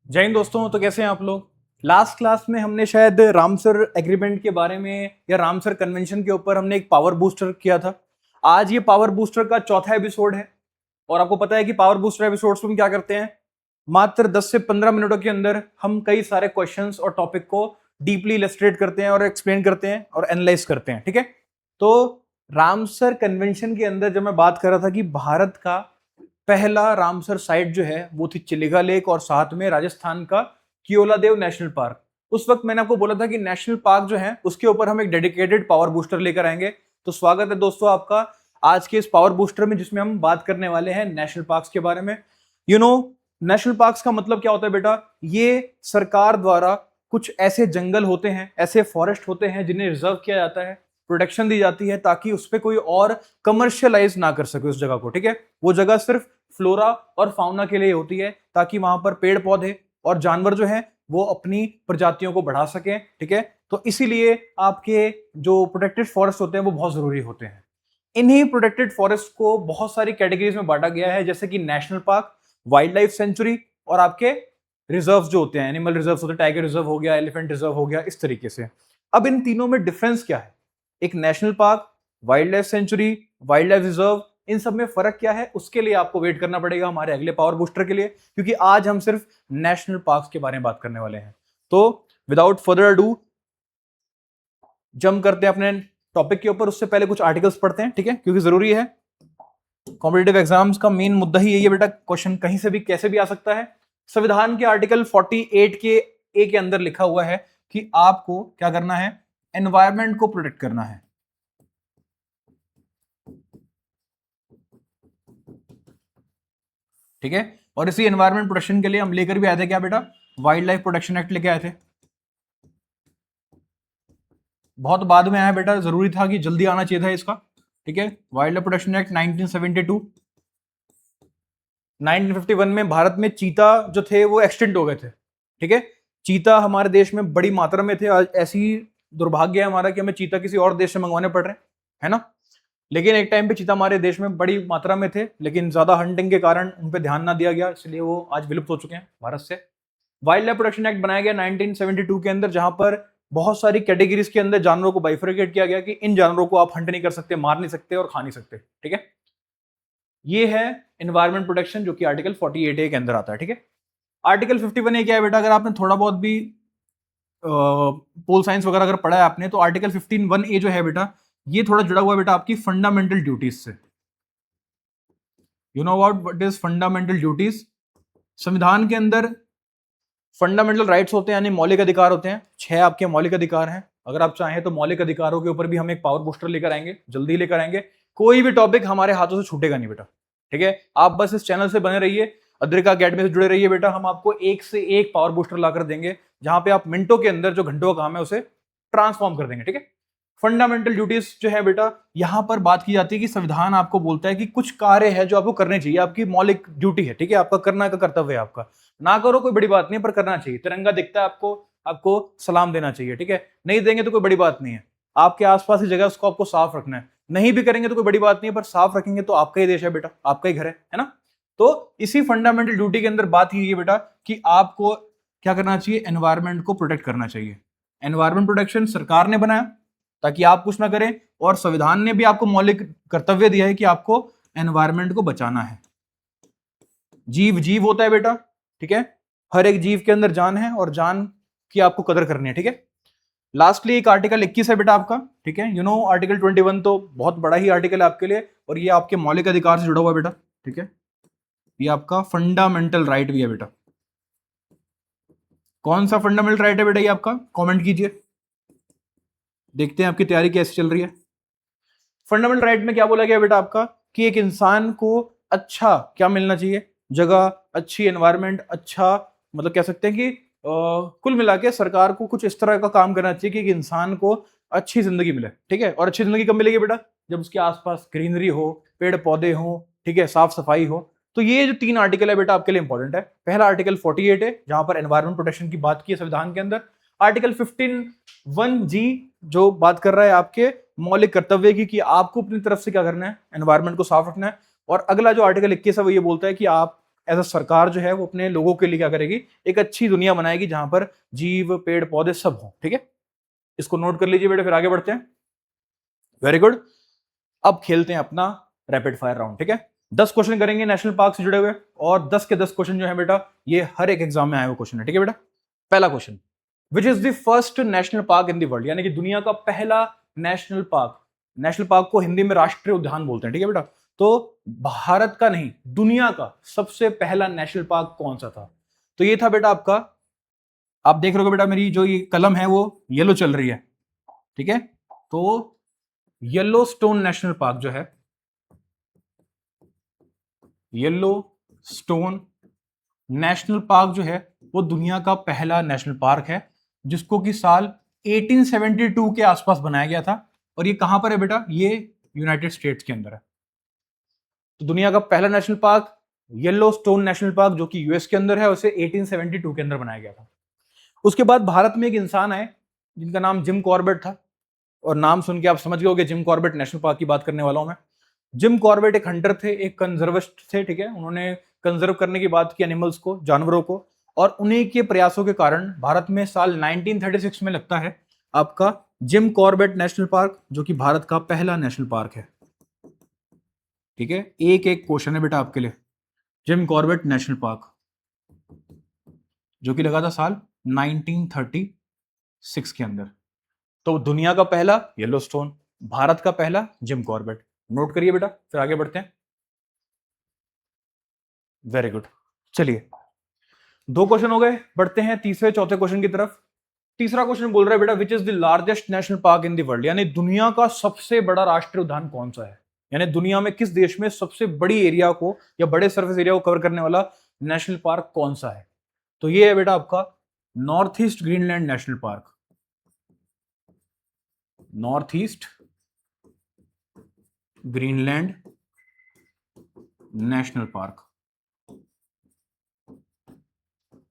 जय हिंद दोस्तों। तो कैसे हैं आप लोग। लास्ट क्लास में हमने शायद रामसर एग्रीमेंट के बारे में या रामसर कन्वेंशन के ऊपर हमने एक पावर बूस्टर किया था। आज ये पावर बूस्टर का चौथा एपिसोड है और आपको पता है कि पावर बूस्टर एपिसोड्स में हम क्या करते हैं, मात्र 10 से 15 मिनटों के अंदर हम कई सारे क्वेश्चंस और टॉपिक को डीपली इलस्ट्रेट करते हैं और एक्सप्लेन करते हैं और एनालाइज करते हैं। ठीक है, तो रामसर कन्वेंशन के अंदर जब मैं बात कर रहा था कि भारत का पहला रामसर साइट जो है वो थी चिलिका लेक और साथ में राजस्थान का कियोलादेव नेशनल पार्क। उस वक्त मैंने आपको बोला था कि नेशनल पार्क जो है उसके ऊपर हम एक डेडिकेटेड पावर बूस्टर लेकर आएंगे। तो स्वागत है दोस्तों आपका आज के इस पावर बूस्टर में, जिसमें हम बात करने वाले हैं नेशनल पार्क्स के बारे में। नेशनल पार्क्स का मतलब क्या होता है बेटा, ये सरकार द्वारा कुछ ऐसे जंगल होते हैं, ऐसे फॉरेस्ट होते हैं जिन्हें रिजर्व किया जाता है, प्रोटेक्शन दी जाती है ताकि उस पर कोई और कमर्शियलाइज ना कर सके उस जगह को। ठीक है, वो जगह सिर्फ फ्लोरा और फाउना के लिए होती है ताकि वहां पर पेड़ पौधे और जानवर जो हैं वो अपनी प्रजातियों को बढ़ा सकें। ठीक है, तो इसीलिए आपके जो प्रोटेक्टेड फॉरेस्ट होते हैं वो बहुत जरूरी होते हैं। इन्हीं प्रोटेक्टेड फॉरेस्ट को बहुत सारी कैटेगरीज में बांटा गया है, जैसे कि national park, wild life century और आपके रिजर्व जो होते हैं, एनिमल रिजर्व होते हैं, टाइगर रिजर्व हो गया, एलिफेंट रिजर्व हो गया, इस तरीके से। अब इन तीनों में डिफरेंस क्या है, एक national park, wild life sanctuary, wild life reserve, इन सब में फर्क क्या है, उसके लिए आपको वेट करना पड़ेगा हमारे अगले पावर बूस्टर के लिए, क्योंकि आज हम सिर्फ नेशनल पार्क्स के बारे में बात करने वाले हैं। तो विदाउट फर्दर अडू जंप करते हैं अपने टॉपिक के ऊपर। उससे पहले कुछ आर्टिकल्स पढ़ते हैं, ठीक है, क्योंकि जरूरी है। कॉम्पिटिटिव एग्जाम्स का मेन मुद्दा ही यही है बेटा, क्वेश्चन कहीं से भी कैसे भी आ सकता है। संविधान के आर्टिकल 48 के ए के अंदर लिखा हुआ है कि आपको क्या करना है, एनवायरमेंट को प्रोटेक्ट करना है। ठीक है, और इसी एनवायरमेंट प्रोटेक्शन के लिए हम लेकर भी आए थे क्या बेटा, वाइल्ड लाइफ प्रोटेक्शन एक्ट लेके आए थे। बहुत बाद में आया बेटा, जरूरी था कि जल्दी आना चाहिए था इसका। ठीक है, वाइल्ड लाइफ प्रोटेक्शन एक्ट 1972। 1951 में भारत में चीता जो थे वो एक्सटिंक्ट हो गए थे। ठीक है, चीता हमारे देश में बड़ी मात्रा में थे। आज ऐसी दुर्भाग्य है हमारा कि हमें चीता किसी और देश से मंगवाने पड़ रहे हैं, है ना। लेकिन एक टाइम पे चीता हमारे देश में बड़ी मात्रा में थे, लेकिन ज्यादा हंटिंग के कारण उन पर ध्यान ना दिया गया, इसलिए वो आज विलुप्त हो चुके हैं भारत से। वाइल्ड लाइफ प्रोटेक्शन एक्ट बनाया गया 1972 के अंदर, जहां पर बहुत सारी कैटेगरीज के अंदर जानवरों को बाइफरकेट किया गया कि इन जानवरों को आप हंट नहीं कर सकते, मार नहीं सकते और खा नहीं सकते। ठीक है, ये है एनवायरमेंट प्रोटेक्शन जो कि आर्टिकल 48A के अंदर आता है। ठीक है, आर्टिकल 51A क्या है बेटा, अगर आपने थोड़ा बहुत भी पोल साइंस वगैरह अगर पढ़ा है आपने, तो आर्टिकल 15(1)A जो है बेटा, ये थोड़ा जुड़ा हुआ है बेटा आपकी फंडामेंटल ड्यूटीज से। You know about what is fundamental duties. संविधान के अंदर फंडामेंटल राइट्स होते हैं, यानी मौलिक अधिकार होते हैं। 6 आपके मौलिक अधिकार हैं। अगर आप चाहें तो मौलिक अधिकारों के ऊपर भी हम एक पावर बूस्टर लेकर आएंगे, जल्दी लेकर आएंगे। कोई भी टॉपिक हमारे हाथों से छूटेगा नहीं बेटा। ठीक है, आप बस इस चैनल से बने रहिए, अद्रिका अकेडमी से जुड़े रहिए बेटा। हम आपको एक से एक पावर बूस्टर लाकर देंगे, जहां पे आप मिनटों के अंदर जो घंटों का काम है उसे ट्रांसफॉर्म कर देंगे। ठीक है, फंडामेंटल ड्यूटीज जो है बेटा, यहां पर बात की जाती है कि संविधान आपको बोलता है कि कुछ कार्य है जो आपको करने चाहिए, आपकी मौलिक ड्यूटी है। ठीक है, आपका करना का कर्तव्य है आपका। ना करो कोई बड़ी बात नहीं, पर करना चाहिए। तिरंगा दिखता है आपको, आपको सलाम देना चाहिए। ठीक है, नहीं देंगे तो कोई बड़ी बात नहीं है। आपके आसपास की जगह उसको आपको साफ रखना है। नहीं भी करेंगे तो कोई बड़ी बात नहीं है, पर साफ रखेंगे तो आपका ही देश है बेटा, आपका ही घर है ना। तो इसी फंडामेंटल ड्यूटी के अंदर बात की है बेटा कि आपको क्या करना चाहिए, एनवायरमेंट को प्रोटेक्ट करना चाहिए। एनवायरमेंट प्रोटेक्शन सरकार ने बनाया ताकि आप कुछ ना करें, और संविधान ने भी आपको मौलिक कर्तव्य दिया है कि आपको एनवायरमेंट को बचाना है। जीव जीव होता है बेटा। ठीक है, हर एक जीव के अंदर जान है और जान की आपको कदर करनी है। ठीक है, लास्टली एक आर्टिकल 21 है बेटा आपका। ठीक है, आर्टिकल 21 तो बहुत बड़ा ही आर्टिकल है आपके लिए, और ये आपके मौलिक अधिकार से जुड़ा हुआ है बेटा। ठीक है, ये आपका फंडामेंटल राइट भी है बेटा। कौन सा फंडामेंटल राइट है बेटा ये आपका, कमेंट कीजिए, देखते हैं आपकी तैयारी कैसे चल रही है। फंडामेंटल राइट में क्या बोला गया बेटा आपका, कि एक इंसान को अच्छा क्या मिलना चाहिए, जगह, अच्छी एनवायरनमेंट, अच्छा मतलब कह सकते हैं कि कुल मिला के सरकार को कुछ इस तरह का काम करना चाहिए कि एक इंसान को अच्छी जिंदगी मिले। ठीक है, और अच्छी जिंदगी कब मिलेगी बेटा, जब उसके आसपास ग्रीनरी हो, पेड़ पौधे हो, ठीक है, साफ सफाई हो। तो ये जो 3 आर्टिकल है बेटा आपके लिए इंपॉर्टेंट है। पहला आर्टिकल 48 है, जहां पर एनवायरमेंट प्रोटेक्शन की बात की है संविधान के अंदर। आर्टिकल 15(1)G जो बात कर रहा है आपके मौलिक कर्तव्य की, कि आपको अपनी तरफ से क्या करना है, एनवायरमेंट को साफ रखना है। और अगला जो आर्टिकल 21 है वो ये बोलता है कि आप एज अ सरकार जो है वो अपने लोगों के लिए क्या करेगी, एक अच्छी दुनिया बनाएगी जहां पर जीव पेड़ पौधे सब हो। ठीक है, इसको नोट कर लीजिए बेटा, फिर आगे बढ़ते हैं। Very good. अब खेलते हैं अपना रैपिड फायर राउंड। ठीक है, 10 क्वेश्चन करेंगे नेशनल पार्क से जुड़े हुए, और 10 के 10 क्वेश्चन जो है बेटा ये हर एक एग्जाम में आए हुए क्वेश्चन है। ठीक है बेटा, पहला question, which is the first national park in the world, यानी कि दुनिया का पहला नेशनल पार्क। नेशनल पार्क को हिंदी में राष्ट्रीय उद्यान बोलते हैं। ठीक है बेटा, तो भारत का नहीं, दुनिया का सबसे पहला नेशनल पार्क कौन सा था? तो ये था बेटा आपका, आप देख रहे हो बेटा मेरी जो ये कलम है वो येलो चल रही है। ठीक है, तो येलो स्टोन नेशनल पार्क जो है, येलो स्टोन नेशनल पार्क जो है वो दुनिया का पहला नेशनल पार्क है, जिसको कि साल 1872 के आसपास बनाया गया था। और ये कहां पर है बेटा? ये यूनाइटेड स्टेट्स के अंदर है। तो दुनिया का पहला national park yellow stone national park, जो कि यूएस के अंदर है, उसे 1872 के अंदर बनाया गया था। उसके बाद भारत में एक इंसान आए जिनका नाम जिम कॉर्बेट था, और नाम सुन के आप समझ गए होंगे जिम कॉर्बेट नेशनल पार्क की बात करने वाला हूं मैं। जिम कॉर्बेट एक हंटर थे, एक कंजर्विस्ट थे। ठीक है, उन्होंने कंजर्व करने की बात की एनिमल्स को, जानवरों को, और उन्हीं के प्रयासों के कारण भारत में साल 1936 में लगता है आपका जिम कॉर्बेट नेशनल पार्क, जो कि भारत का पहला नेशनल पार्क है। ठीक है, एक एक क्वेश्चन है बेटा आपके लिए। जिम कॉर्बेट नेशनल पार्क जो कि लगा था साल 1936 के अंदर। तो दुनिया का पहला येलोस्टोन, भारत का पहला जिम कॉर्बेट। नोट करिए बेटा, फिर आगे बढ़ते हैं। वेरी गुड, चलिए 2 क्वेश्चन हो गए, बढ़ते हैं तीसरे चौथे क्वेश्चन की तरफ। तीसरा क्वेश्चन बोल रहा है बेटा, which is the largest national park in the world, यानी दुनिया का सबसे बड़ा राष्ट्रीय उद्यान कौन सा है? यानी दुनिया में किस देश में सबसे बड़ी एरिया को या बड़े सरफेस एरिया को कवर करने वाला नेशनल पार्क कौन सा है? तो ये है बेटा आपका north east Greenland national park. North east Greenland national park,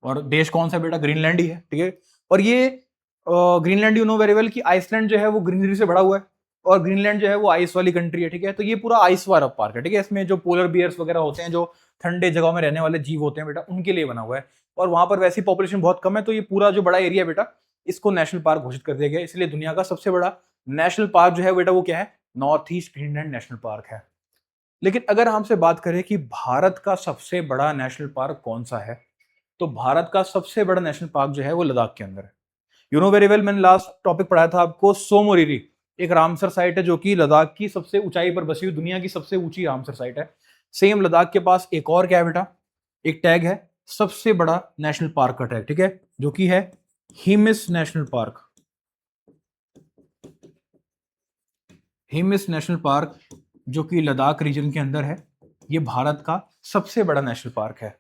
और देश कौन सा बेटा? ग्रीनलैंड ही है। ठीक है, और ये Greenland you know very well कि आइसलैंड जो है वो ग्रीनरी से भरा हुआ है, और ग्रीनलैंड जो है वो आइस वाली कंट्री है। ठीक है, तो ये पूरा आइस वाला पार्क है। ठीक है, इसमें जो पोलर बियर्स वगैरह होते हैं, जो ठंडे जगहों में रहने वाले जीव होते हैं बेटा, उनके लिए बना हुआ है। और वहां पर वैसी पॉपुलेशन बहुत कम है, तो ये पूरा जो बड़ा एरिया बेटा, इसको नेशनल पार्क घोषित कर दिया गया, इसलिए दुनिया का सबसे बड़ा नेशनल पार्क जो है बेटा वो क्या है? North east Greenland national park है। लेकिन अगर हमसे बात करें कि भारत का सबसे बड़ा नेशनल पार्क कौन सा है, तो भारत का सबसे बड़ा नेशनल पार्क जो है वो लद्दाख के अंदर है। यू नो वेरी वेल, मैंने लास्ट टॉपिक पढ़ाया था आपको, सोमोरिरी एक रामसर साइट है जो कि लद्दाख की सबसे ऊंचाई पर बसी हुई दुनिया की सबसे ऊंची रामसर साइट है। सेम लद्दाख के पास एक और क्या है बेटा? एक टैग है सबसे बड़ा नेशनल पार्क का टैग। ठीक है, जो कि है Hemis national park. Hemis national park जो कि लद्दाख रीजन के अंदर है, ये भारत का सबसे बड़ा नेशनल पार्क है।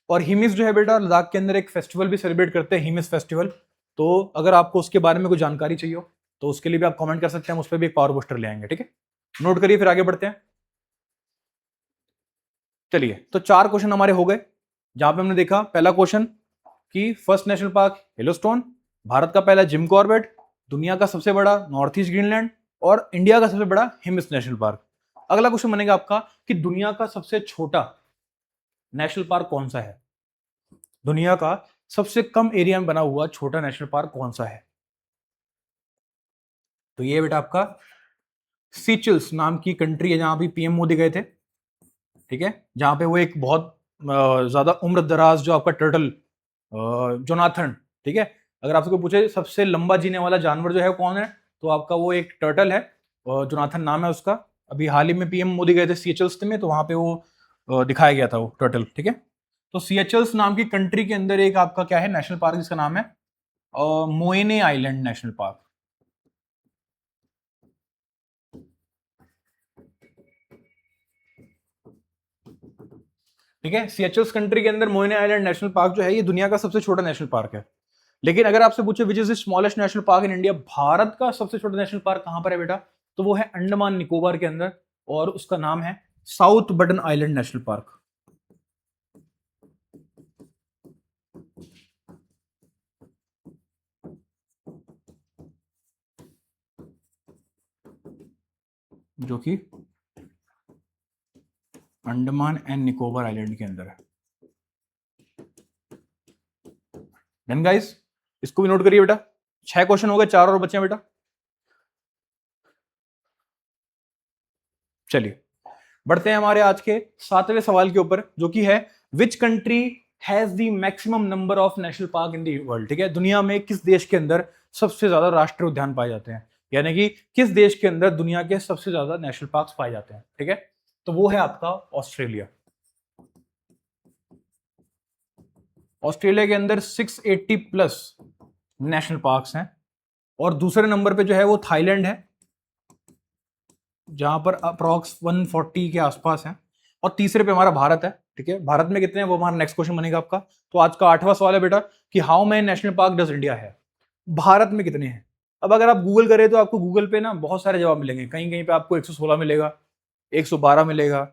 और हिमिस जो है बेटा, लद्दाख के अंदर एक फेस्टिवल भी सेलिब्रेट करते हैं, हिमिस फेस्टिवल। तो अगर आपको उसके बारे में कोई जानकारी चाहिए हो तो उसके लिए भी आप कमेंट कर सकते हैं, हम उस पर भी एक पावर बूस्टर ले आएंगे। ठीक है, नोट करिए, फिर आगे बढ़ते हैं। चलिए, तो 4 क्वेश्चन हमारे हो गए, जहां पे हमने देखा पहला क्वेश्चन कि first national park Yellowstone, Bharat का पहला जिम कॉर्बेट, दुनिया का सबसे बड़ा नॉर्थ ईस्ट ग्रीनलैंड, और इंडिया का सबसे बड़ा हिमिस नेशनल पार्क। अगला क्वेश्चन बनेगा आपका कि दुनिया का सबसे छोटा नेशनल पार्क कौन सा है? दुनिया का सबसे कम एरिया में बना हुआ छोटा नेशनल पार्क कौन सा है? तो ये बेटा आपका सीचल्स नाम की कंट्री है, जहां भी पीएम मोदी गए थे। ठीक है, जहां पे वो एक बहुत ज्यादा उम्र दराज जो आपका टर्टल जोनाथन, ठीक है, अगर आपसे कोई पूछे सबसे लंबा जीने वाला जानवर जो है कौन है, तो आपका वो एक टर्टल है, जोनाथन नाम है उसका। अभी हाल ही में पीएम मोदी गए थे सीएचएल्स में, तो वहां पे वो दिखाया गया था वो टर्टल। ठीक है, तो सीएचएल्स नाम की कंट्री के अंदर एक आपका क्या है नेशनल पार्क, जिसका नाम है मोएने आइलैंड नेशनल पार्क। ठीक है, सीएचएल्स कंट्री के अंदर मोएने आइलैंड नेशनल पार्क जो है ये दुनिया का सबसे छोटा नेशनल पार्क है। लेकिन अगर आपसे पूछे which is the smallest national park in India, Bharat का सबसे छोटा नेशनल पार्क कहां पर है बेटा? तो वो है अंडमान निकोबार के अंदर, और उसका नाम है south button island national park. जो कि अंडमान एंड निकोबार आइलैंड के अंदर है। एंड गाइस इसको भी नोट करिए बेटा, 6 क्वेश्चन हो गए, 4 और बचे हैं बेटा। चलिए बढ़ते हैं हमारे आज के 7वें सवाल के ऊपर, जो कि है which country has the maximum number of national park in the world. ठीक है, दुनिया में किस देश के अंदर सबसे ज्यादा राष्ट्रीय उद्यान पाए जाते हैं, यानी कि किस देश के अंदर दुनिया के सबसे ज्यादा नेशनल पार्क पाए जाते हैं। ठीक है, तो वो है आपका ऑस्ट्रेलिया। ऑस्ट्रेलिया के अंदर 680 प्लस नेशनल पार्क्स हैं, और दूसरे नंबर पे जो है वो थाईलैंड है, जहां पर अप्रॉक्स 140 के आसपास है, और तीसरे पे हमारा भारत है। ठीक है, भारत में कितने हैं वो हमारा नेक्स्ट क्वेश्चन बनेगा आपका। तो आज का 8वां सवाल है बेटा कि how many national park does India है, भारत में कितने हैं। अब अगर आप गूगल करें तो आपको गूगल पे ना बहुत सारे जवाब मिलेंगे, कहीं कहीं पे आपको 116 मिलेगा, 112 मिलेगा,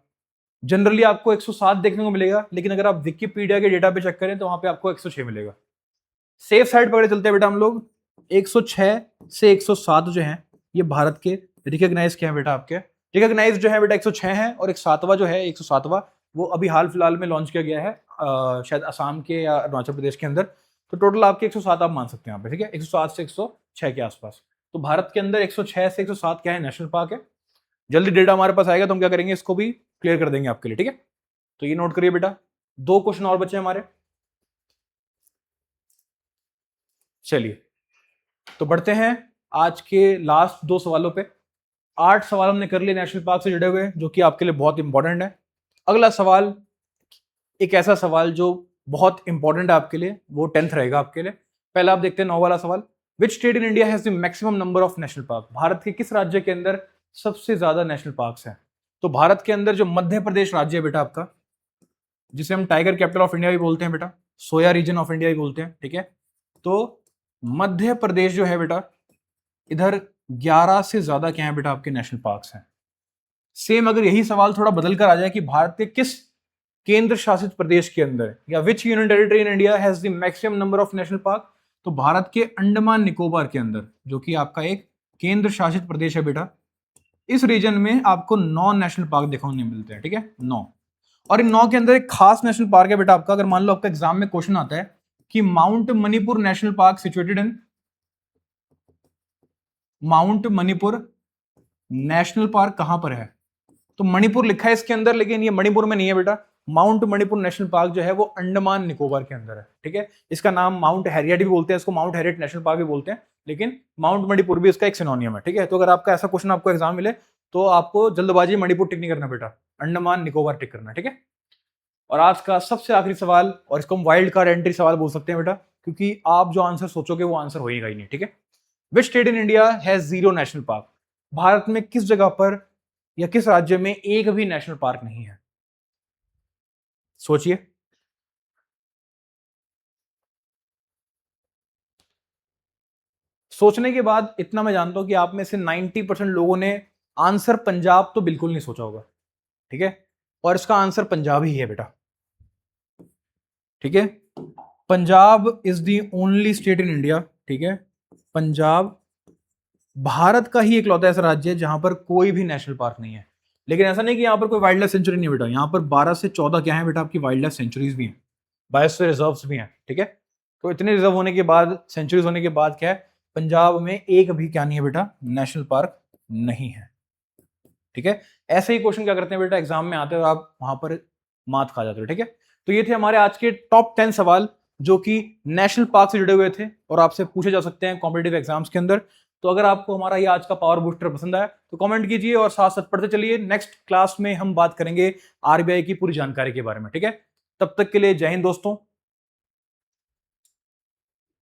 जनरली आपको 107 देखने को मिलेगा, लेकिन अगर आप विकिपीडिया के डेटा पे चेक करें तो वहां पे आपको 106 मिलेगा। सेफ साइड पकड़े चलते हैं बेटा हम लोग, 106 से 107 जो है ये भारत के रिकॉग्नाइज किए हैं बेटा, आपके रिकॉग्नाइज जो है बेटा 106 है, और एक 7वां जो है 107वां वो अभी हाल फिलहाल में लॉन्च किया गया है शायद असम के या अरुणाचल प्रदेश के अंदर। तो टोटल आपके 107 आप मान सकते हैं यहाँ पे। ठीक है, 107 से 106 के आसपास। तो भारत के अंदर 106 से 107 क्या है, नेशनल पार्क है। जल्दी डेटा हमारे पास आएगा तो हम क्या करेंगे, इसको भी क्लियर कर देंगे आपके लिए। ठीक है, तो ये नोट करिए बेटा, 2 क्वेश्चन और बचे हमारे। चलिए तो बढ़ते हैं आज के लास्ट 2 सवालों पे। 8 सवाल हमने कर लिए नेशनल पार्क से जुड़े हुए, जो कि आपके लिए बहुत इंपॉर्टेंट है। अगला सवाल एक ऐसा सवाल जो बहुत इंपॉर्टेंट है आपके लिए, वो 10th रहेगा आपके लिए। पहला आप देखते हैं 9 वाला सवाल, which state in India has the maximum number of national park, Bharat के किस राज्य के अंदर सबसे ज्यादा नेशनल पार्क्स हैं। तो भारत के अंदर जो मध्य प्रदेश राज्य है बेटा आपका, जिसे हम टाइगर कैपिटल ऑफ इंडिया भी बोलते हैं बेटा, सोया रीजन ऑफ इंडिया भी बोलते हैं। ठीक है, तो मध्य प्रदेश जो है बेटा, इधर 11 से ज्यादा क्या है बेटा आपके नेशनल पार्क्स हैं। सेम अगर यही सवाल थोड़ा बदल कर आ जाए कि भारत के किस केंद्र शासित प्रदेश के अंदर, या विच union territory in India has the maximum number of national park, तो भारत के अंडमान निकोबार के अंदर, जो कि आपका एक केंद्र शासित प्रदेश है बेटा, इस रीजन में आपको 9 नेशनल पार्क देखने मिलते हैं। ठीक है, 9, और इन 9 के अंदर एक खास नेशनल पार्क है बेटा आपका। अगर मान लो आपका एग्जाम में क्वेश्चन आता है कि mount Manipur national park situated in, mount Manipur national park कहां पर है, तो मणिपुर लिखा है इसके अंदर, लेकिन ये मणिपुर में नहीं है बेटा। माउंट मणिपुर नेशनल पार्क जो है वो अंडमान निकोबार के अंदर है। ठीक है, इसका नाम माउंट हैरियट भी बोलते हैं, इसको माउंट हैरियट नेशनल पार्क भी बोलते हैं, लेकिन माउंट मणिपुर भी इसका एक सिनोनियम है। ठीक है, तो अगर आपका ऐसा क्वेश्चन आपको एग्जाम मिले तो आपको जल्दबाजी मणिपुर टिक नहीं करना बेटा, अंडमान निकोबार टिक करना। ठीक है, और आज का सबसे आखिरी सवाल, और इसको हम वाइल्ड कार्ड एंट्री सवाल बोल सकते हैं बेटा, क्योंकि आप जो आंसर सोचोगे वो आंसर होएगा ही नहीं। ठीक है, which state in India has 0 national park, Bharat में किस जगह पर या किस राज्य में एक भी नेशनल पार्क नहीं है, सोचिए। सोचने के बाद इतना मैं जानता हूं कि आप में से 90% लोगों ने आंसर पंजाब तो बिल्कुल नहीं सोचा होगा। ठीक है, और इसका आंसर पंजाब ही है बेटा। ठीक है, Punjab is the only state in India. ठीक है, पंजाब भारत का ही इकलौता ऐसा राज्य है जहां पर कोई भी नेशनल पार्क नहीं है। लेकिन ऐसा नहीं कि यहाँ पर कोई वाइल्ड लाइफ सेंचुरी नहीं है बेटा, यहाँ पर 12 से 14 क्या है बेटा आपकी वाइल्ड लाइफ सेंचुरीज भी हैं, बायोस्फीयर रिजर्व्स भी हैं। ठीक है, तो इतने रिजर्व होने के बाद, सेंचुरीज होने के बाद क्या है, पंजाब में एक भी क्या नहीं है बेटा, नेशनल पार्क नहीं है। ठीक है, ऐसे ही क्वेश्चन क्या करते हैं बेटा, एग्जाम में आते हैं और आप वहां पर मात खा जाते हो। ठीक है, तो ये थे हमारे आज के टॉप 10 सवाल जो कि नेशनल पार्क से जुड़े हुए थे और आपसे पूछे जा सकते हैं कॉम्पिटेटिव एग्जाम्स के अंदर। तो अगर आपको हमारा ये आज का पावर बूस्टर पसंद आया तो कमेंट कीजिए और साथ साथ पढ़ते चलिए। नेक्स्ट क्लास में हम बात करेंगे आरबीआई की पूरी जानकारी के बारे में। ठीक है, तब तक के लिए जय हिंद दोस्तों।